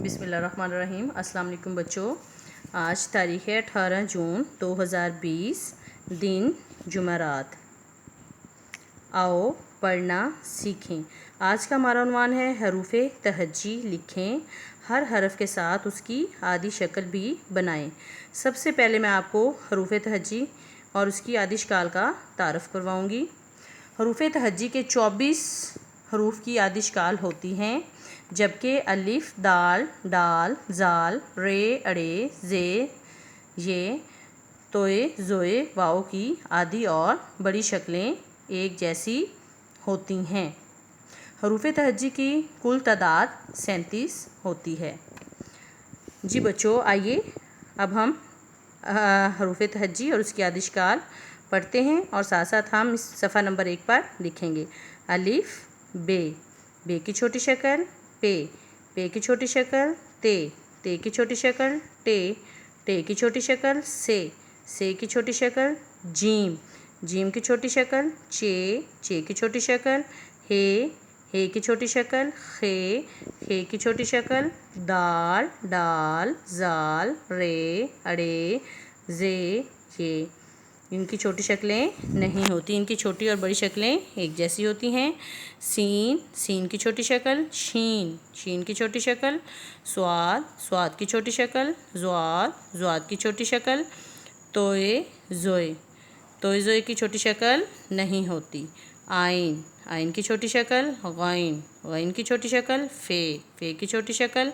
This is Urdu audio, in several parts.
بسم اللہ الرحمن الرحیم۔ السلام علیکم بچوں، آج تاریخ ہے 18 جون 2020، دن جمعرات۔ آؤ پڑھنا سیکھیں۔ آج کا ہمارا عنوان ہے حروف تہجی لکھیں، ہر حرف کے ساتھ اس کی عادی شکل بھی بنائیں۔ سب سے پہلے میں آپ کو حروف تہجی اور اس کی عادی شکل کا تعارف کرواؤں گی۔ حروف تہجی کے 24 حروف کی عادی شکل ہوتی ہیں، جبکہ الف، دال، ڈال، زال، رے، اڑے، زے، یہ، توئے، زوئے، واؤ کی عادی اور بڑی شکلیں ایک جیسی ہوتی ہیں۔ حروف تہجی کی کل تعداد 37 ہوتی ہے۔ جی بچوں، آئیے اب ہم حروف تہجی اور اس کی عادی شکل پڑھتے ہیں اور ساتھ ساتھ ہم اس صفحہ نمبر 1 پر لکھیں گے۔ الف، بے، بے کی چھوٹی شکل، پے، پے کی چھوٹی شکل، تے، تے کی چھوٹی شکل، ٹے، ٹے کی چھوٹی شکل، سے کی چھوٹی شکل، جیم، جیم کی چھوٹی شکل، چے، چے کی چھوٹی شکل، ہے کی چھوٹی شکل، خے کی چھوٹی شکل، دال، ڈال، زال، رے، اڑے، زے، یہ، ان کی چھوٹی شکلیں نہیں ہوتی، ان کی چھوٹی اور بڑی شکلیں ایک جیسی ہوتی ہیں۔ سین، سین کی چھوٹی شکل، شین، شین کی چھوٹی شکل، صاد، صاد کی چھوٹی شکل، ضاد، ضاد کی چھوٹی شکل، توئے، زوئے، توئے زوئے کی چھوٹی شکل نہیں ہوتی۔ عین، عین کی چھوٹی شکل، غین، غین کی چھوٹی شکل، فے کی چھوٹی شکل،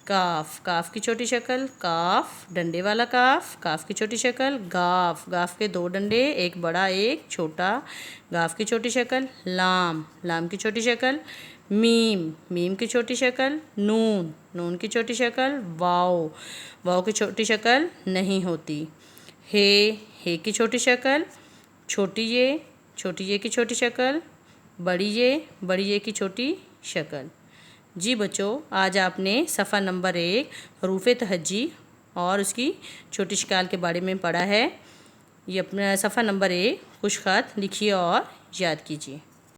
کاف، کاف کی چھوٹی شکل، کاف، ڈنڈے والا کاف، کاف کی چھوٹی شکل، گاف، گاف کے 2 ڈنڈے، ایک بڑا ایک چھوٹا، گاف کی چھوٹی شکل، لام، لام کی چھوٹی شکل، میم، میم کی چھوٹی شکل، نون، نون کی چھوٹی شکل، واؤ، واؤ کی چھوٹی شکل نہیں ہوتی۔ ہے کی چھوٹی شکل، چھوٹی یہ کی چھوٹی شکل، بڑی یہ کی چھوٹی شکل۔ جی بچوں، آج آپ نے صفحہ نمبر 1 حروف تہجی اور اس کی چھوٹی شکل کے بارے میں پڑھا ہے۔ یہ اپنا صفحہ نمبر 1 خوش خط لکھیے اور یاد کیجیے۔